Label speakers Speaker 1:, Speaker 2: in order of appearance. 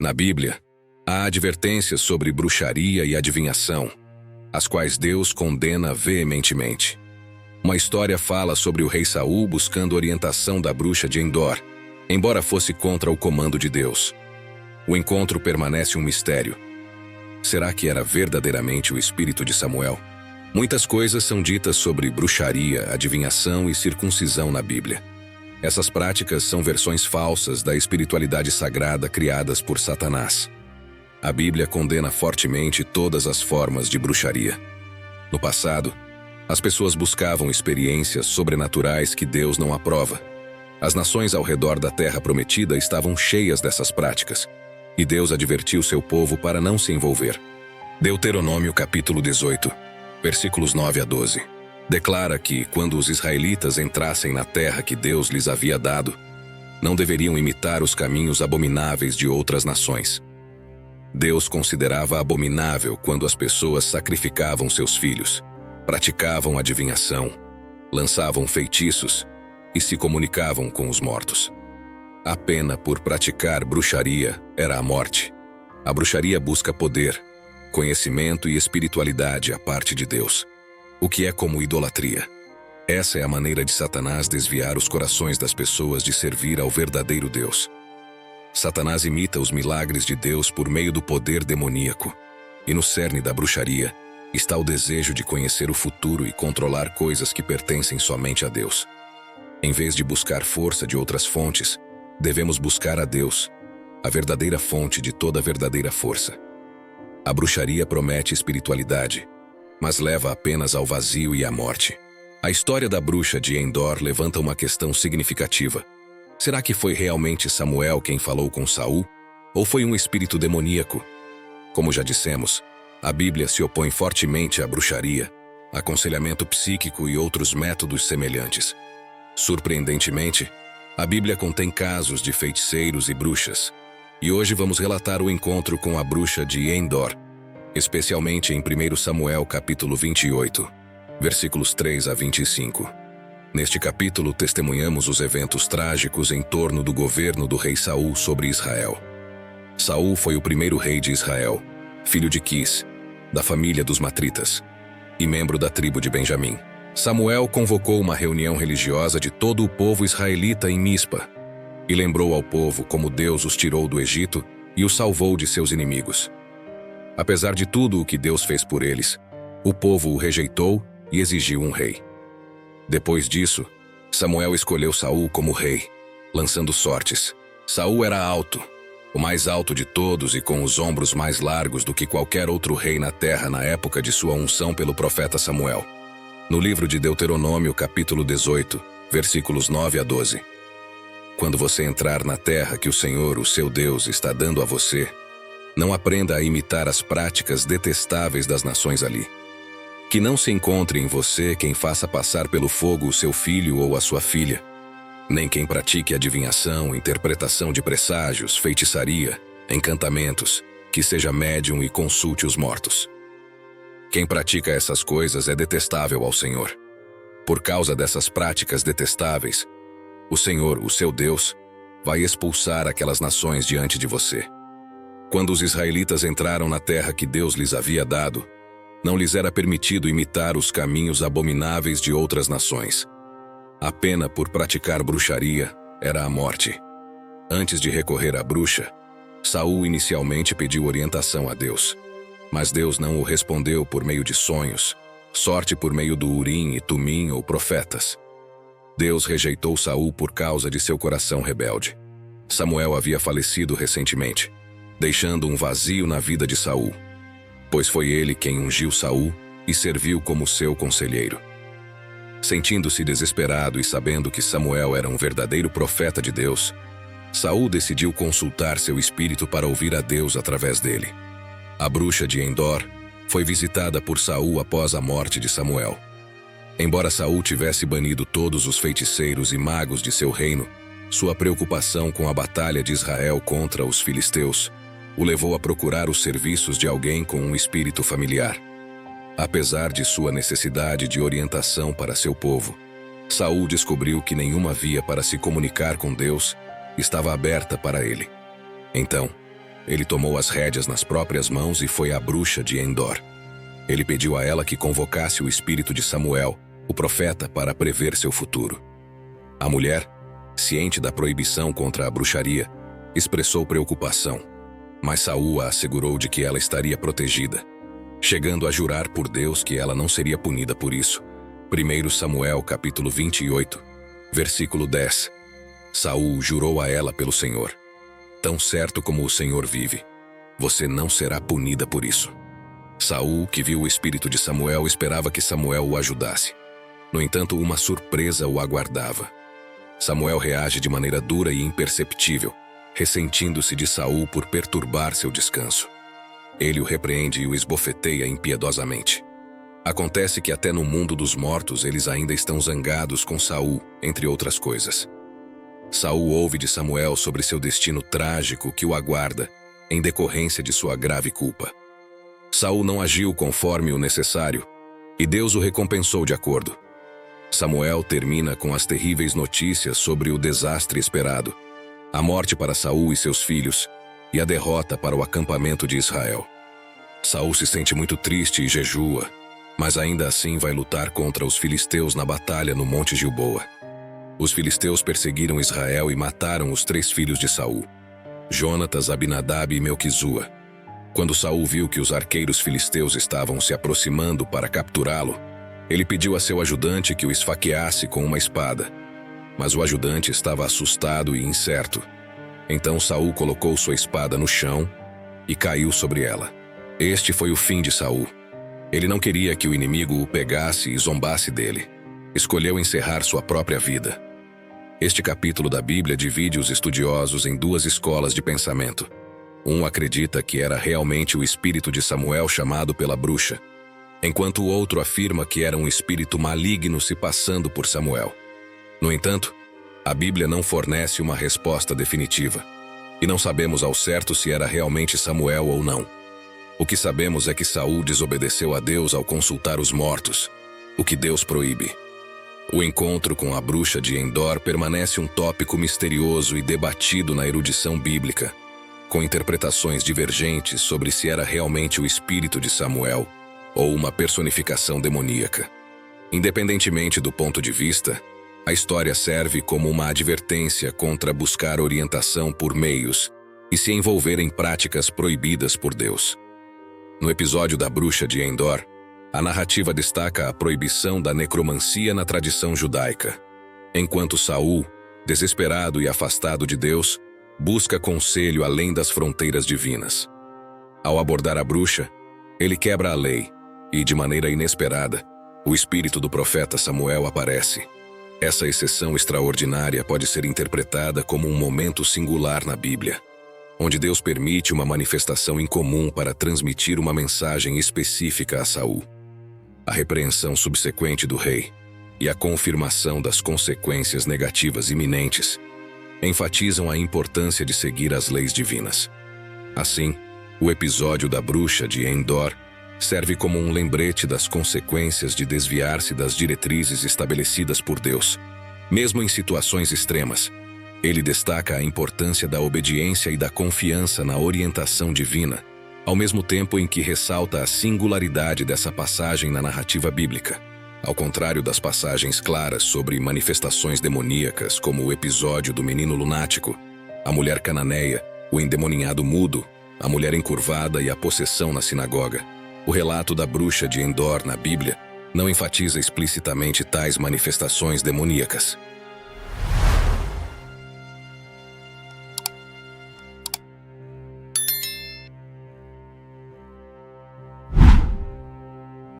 Speaker 1: Na Bíblia, há advertências sobre bruxaria e adivinhação, as quais Deus condena veementemente. Uma história fala sobre o rei Saul buscando orientação da bruxa de Endor, embora fosse contra o comando de Deus. O encontro permanece um mistério. Será que era verdadeiramente o espírito de Samuel? Muitas coisas são ditas sobre bruxaria, adivinhação e circuncisão na Bíblia. Essas práticas são versões falsas da espiritualidade sagrada criadas por Satanás. A Bíblia condena fortemente todas as formas de bruxaria. No passado, as pessoas buscavam experiências sobrenaturais que Deus não aprova. As nações ao redor da Terra Prometida estavam cheias dessas práticas, e Deus advertiu seu povo para não se envolver. Deuteronômio capítulo 18, versículos 9 a 12, declara que, quando os israelitas entrassem na terra que Deus lhes havia dado, não deveriam imitar os caminhos abomináveis de outras nações. Deus considerava abominável quando as pessoas sacrificavam seus filhos, praticavam adivinhação, lançavam feitiços e se comunicavam com os mortos. A pena por praticar bruxaria era a morte. A bruxaria busca poder, conhecimento e espiritualidade à parte de Deus, o que é como idolatria. Essa é a maneira de Satanás desviar os corações das pessoas de servir ao verdadeiro Deus. Satanás imita os milagres de Deus por meio do poder demoníaco, e no cerne da bruxaria está o desejo de conhecer o futuro e controlar coisas que pertencem somente a Deus. Em vez de buscar força de outras fontes, devemos buscar a Deus, a verdadeira fonte de toda verdadeira força. A bruxaria promete espiritualidade, mas leva apenas ao vazio e à morte. A história da bruxa de Endor levanta uma questão significativa. Será que foi realmente Samuel quem falou com Saul, ou foi um espírito demoníaco? Como já dissemos, a Bíblia se opõe fortemente à bruxaria, aconselhamento psíquico e outros métodos semelhantes. Surpreendentemente, a Bíblia contém casos de feiticeiros e bruxas, e hoje vamos relatar o encontro com a bruxa de Endor, especialmente em 1 Samuel capítulo 28, versículos 3 a 25. Neste capítulo, testemunhamos os eventos trágicos em torno do governo do rei Saul sobre Israel. Saul foi o primeiro rei de Israel, filho de Quis, da família dos Matritas, e membro da tribo de Benjamim. Samuel convocou uma reunião religiosa de todo o povo israelita em Mispa, e lembrou ao povo como Deus os tirou do Egito e os salvou de seus inimigos. Apesar de tudo o que Deus fez por eles, o povo o rejeitou e exigiu um rei. Depois disso, Samuel escolheu Saul como rei, lançando sortes. Saul era alto, o mais alto de todos e com os ombros mais largos do que qualquer outro rei na terra na época de sua unção pelo profeta Samuel. No livro de Deuteronômio, capítulo 18, versículos 9 a 12. Quando você entrar na terra que o Senhor, o seu Deus, está dando a você, não aprenda a imitar as práticas detestáveis das nações ali. Que não se encontre em você quem faça passar pelo fogo o seu filho ou a sua filha, nem quem pratique adivinhação, interpretação de presságios, feitiçaria, encantamentos, que seja médium e consulte os mortos. Quem pratica essas coisas é detestável ao Senhor. Por causa dessas práticas detestáveis, o Senhor, o seu Deus, vai expulsar aquelas nações diante de você. Quando os israelitas entraram na terra que Deus lhes havia dado, não lhes era permitido imitar os caminhos abomináveis de outras nações. A pena por praticar bruxaria era a morte. Antes de recorrer à bruxa, Saul inicialmente pediu orientação a Deus. Mas Deus não o respondeu por meio de sonhos, sorte por meio do Urim e Tumim ou profetas. Deus rejeitou Saul por causa de seu coração rebelde. Samuel havia falecido recentemente, deixando um vazio na vida de Saul, pois foi ele quem ungiu Saul e serviu como seu conselheiro. Sentindo-se desesperado e sabendo que Samuel era um verdadeiro profeta de Deus, Saul decidiu consultar seu espírito para ouvir a Deus através dele. A bruxa de Endor foi visitada por Saul após a morte de Samuel. Embora Saul tivesse banido todos os feiticeiros e magos de seu reino, sua preocupação com a batalha de Israel contra os filisteus o levou a procurar os serviços de alguém com um espírito familiar. Apesar de sua necessidade de orientação para seu povo, Saul descobriu que nenhuma via para se comunicar com Deus estava aberta para ele. Então, ele tomou as rédeas nas próprias mãos e foi à bruxa de Endor. Ele pediu a ela que convocasse o espírito de Samuel, o profeta, para prever seu futuro. A mulher, ciente da proibição contra a bruxaria, expressou preocupação, mas Saul a assegurou de que ela estaria protegida, chegando a jurar por Deus que ela não seria punida por isso. 1 Samuel capítulo 28, versículo 10. Saul jurou a ela pelo Senhor: tão certo como o Senhor vive, você não será punida por isso. Saul, que viu o espírito de Samuel, esperava que Samuel o ajudasse. No entanto, uma surpresa o aguardava. Samuel reage de maneira dura e imperceptível, ressentindo-se de Saul por perturbar seu descanso. Ele o repreende e o esbofeteia impiedosamente. Acontece que até no mundo dos mortos eles ainda estão zangados com Saul, entre outras coisas. Saul ouve de Samuel sobre seu destino trágico que o aguarda, em decorrência de sua grave culpa. Saul não agiu conforme o necessário, e Deus o recompensou de acordo. Samuel termina com as terríveis notícias sobre o desastre esperado, a morte para Saul e seus filhos, e a derrota para o acampamento de Israel. Saul se sente muito triste e jejua, mas ainda assim vai lutar contra os filisteus na batalha no Monte Gilboa. Os filisteus perseguiram Israel e mataram os 3 filhos de Saul, Jonatas, Abinadab e Melquisua. Quando Saul viu que os arqueiros filisteus estavam se aproximando para capturá-lo, ele pediu a seu ajudante que o esfaqueasse com uma espada. Mas o ajudante estava assustado e incerto. Então Saul colocou sua espada no chão e caiu sobre ela. Este foi o fim de Saul. Ele não queria que o inimigo o pegasse e zombasse dele. Escolheu encerrar sua própria vida. Este capítulo da Bíblia divide os estudiosos em 2 escolas de pensamento. Um acredita que era realmente o espírito de Samuel chamado pela bruxa, enquanto o outro afirma que era um espírito maligno se passando por Samuel. No entanto, a Bíblia não fornece uma resposta definitiva, e não sabemos ao certo se era realmente Samuel ou não. O que sabemos é que Saul desobedeceu a Deus ao consultar os mortos, o que Deus proíbe. O encontro com a bruxa de Endor permanece um tópico misterioso e debatido na erudição bíblica, com interpretações divergentes sobre se era realmente o espírito de Samuel ou uma personificação demoníaca. Independentemente do ponto de vista, a história serve como uma advertência contra buscar orientação por meios e se envolver em práticas proibidas por Deus. No episódio da bruxa de Endor, a narrativa destaca a proibição da necromancia na tradição judaica, enquanto Saul, desesperado e afastado de Deus, busca conselho além das fronteiras divinas. Ao abordar a bruxa, ele quebra a lei e, de maneira inesperada, o espírito do profeta Samuel aparece. Essa exceção extraordinária pode ser interpretada como um momento singular na Bíblia, onde Deus permite uma manifestação incomum para transmitir uma mensagem específica a Saul. A repreensão subsequente do rei e a confirmação das consequências negativas iminentes enfatizam a importância de seguir as leis divinas. Assim, o episódio da bruxa de Endor serve como um lembrete das consequências de desviar-se das diretrizes estabelecidas por Deus. Mesmo em situações extremas, ele destaca a importância da obediência e da confiança na orientação divina, ao mesmo tempo em que ressalta a singularidade dessa passagem na narrativa bíblica. Ao contrário das passagens claras sobre manifestações demoníacas, como o episódio do menino lunático, a mulher cananeia, o endemoninhado mudo, a mulher encurvada e a possessão na sinagoga, o relato da bruxa de Endor na Bíblia não enfatiza explicitamente tais manifestações demoníacas.